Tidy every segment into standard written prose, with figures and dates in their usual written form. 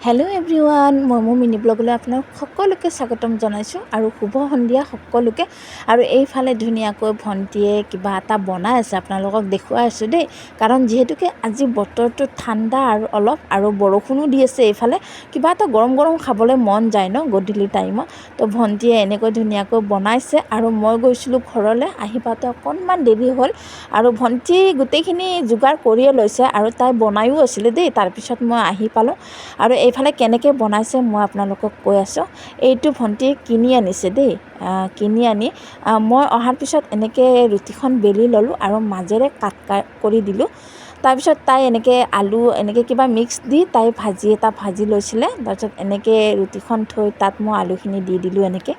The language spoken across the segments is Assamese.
হেল্ল' এভৰিৱান, মই মিনি ব্লগলৈ আপোনাক সকলোকে স্বাগতম জনাইছোঁ আৰু শুভ সন্ধিয়া সকলোকে। আৰু এইফালে ধুনীয়াকৈ ভণ্টিয়ে কিবা এটা বনাই আছে, আপোনালোকক দেখুৱাই আছোঁ দেই। কাৰণ যিহেতুকে আজি বতৰটো ঠাণ্ডা আৰু বৰষুণো দি আছে, এইফালে কিবা এটা গৰম গৰম খাবলৈ মন যায় ন গধূলি টাইমত। তো ভণ্টিয়ে এনেকৈ ধুনীয়াকৈ বনাইছে আৰু মই গৈছিলোঁ ঘৰলৈ, আহি পাওঁতে অকণমান দেৰি হ'ল। আৰু ভণ্টি গোটেইখিনি যোগাৰ কৰিয়ে লৈছে আৰু তাই বনায়ো আছিলে দেই। তাৰপিছত মই আহি পালোঁ আৰু এইফালে কেনেকৈ বনাইছে মই আপোনালোকক কৈ আছোঁ। এইটো ভণ্টিয়ে কিনি আনিছে দেই। কিনি আনি মই অহাৰ পিছত এনেকৈ ৰুটিখন বেলি ল'লোঁ আৰু মাজেৰে কাট কৰি দিলোঁ। তাৰপিছত তাই এনেকৈ আলু এনেকৈ কিবা মিক্স দি তাই ভাজি এটা ভাজি লৈছিলে। তাৰপিছত এনেকৈ ৰুটিখন থৈ তাত মই আলুখিনি দি দিলোঁ এনেকৈ।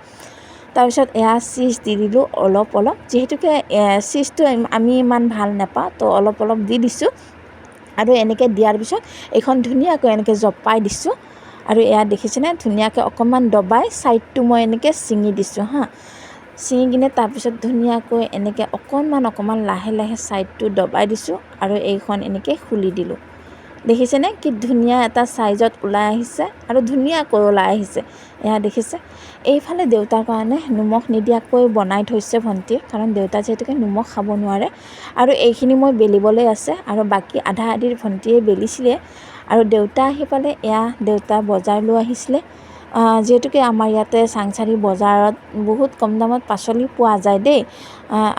তাৰপিছত এয়া চীজ দি দিলোঁ অলপ যিহেতুকে চীজটো আমি ইমান ভাল নাপাওঁ, তো অলপ দি দিছোঁ। আৰু এনেকৈ দিয়াৰ পিছত এইখন ধুনীয়াকৈ এনেকৈ জপাই দিছোঁ। আৰু এয়া দেখিছেনে, ধুনীয়াকৈ অকণমান দবাই ছাইডটো মই এনেকৈ ছিঙি দিছোঁ ছিঙি কিনে তাৰপিছত ধুনীয়াকৈ এনেকৈ অকণমান লাহে ছাইডটো দবাই দিছোঁ আৰু এইখন এনেকৈ খুলি দিলোঁ। দেখিছেনে কি ধুনীয়া এটা ছাইজত ওলাই আহিছে আৰু ধুনীয়াকৈ ওলাই আহিছে। এয়া দেখিছে। এইফালে দেউতাৰ কাৰণে নিমখ নিদিয়াকৈ বনাই থৈছে ভণ্টিয়ে, কাৰণ দেউতা যিহেতুকে নিমখ খাব নোৱাৰে। আৰু এইখিনি মই বেলিবলৈ আছে আৰু বাকী আধা আধিৰ ভণ্টিয়ে বেলিছিলে। আৰু দেউতা আহি পালে, এয়া দেউতা বজাৰ লৈ আহিছিলে। যিহেতুকে আমাৰ ইয়াতে চাংচাৰি বজাৰত বহুত কম দামত পাচলি পোৱা যায় দেই।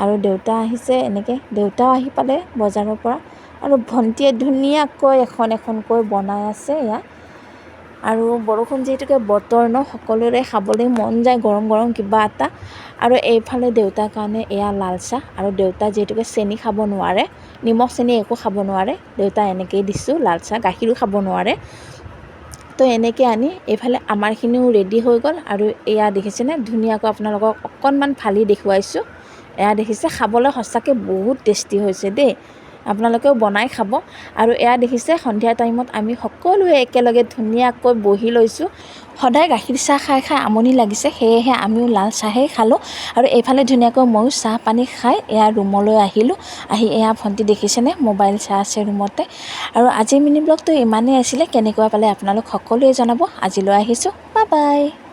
আৰু দেউতা আহিছে এনেকৈ, দেউতাও আহি পালে বজাৰৰ পৰা। আৰু ভণ্টিয়ে ধুনীয়াকৈ এখনকৈ বনাই আছে এয়া। আৰু বৰষুণ যিহেতুকে বতৰ ন, সকলোৰে খাবলৈ মন যায় গৰম গৰম কিবা এটা। আৰু এইফালে দেউতাৰ কাৰণে এয়া লাল চাহ, আৰু দেউতা যিহেতুকে চেনি খাব নোৱাৰে, নিমখ চেনি একো খাব নোৱাৰে, দেউতা এনেকৈয়ে দিছোঁ লাল চাহ, গাখীৰো খাব নোৱাৰে। তো এনেকৈ আনি এইফালে আমাৰখিনিও ৰেডি হৈ গ'ল। আৰু এয়া দেখিছেনে, ধুনীয়াকৈ আপোনালোকক অকণমান ফালি দেখুৱাইছোঁ। এয়া দেখিছে, খাবলৈ সঁচাকৈ বহুত টেষ্টি হৈছে দেই। আপোনালোকেও বনাই খাব। আৰু এয়া দেখিছে, সন্ধিয়া টাইমত আমি সকলোৱে একেলগে ধুনীয়াকৈ বহি লৈছোঁ। সদায় গাখীৰ চাহ খাই আমনি লাগিছে, সেয়েহে আমিও লাল চাহেই খালোঁ। আৰু এইফালে ধুনীয়াকৈ ময়ো চাহ পানী খাই এয়া ৰুমলৈ আহিলোঁ। আহি এয়া ভণ্টি দেখিছেনে, মোবাইল চাই আছে ৰুমতে। আৰু আজিৰ মিনি ব্লগটো ইমানেই আছিলে। কেনেকুৱা পালে আপোনালোক সকলোৱে জনাব। আজিলৈ আহিছোঁ, বাই বাই।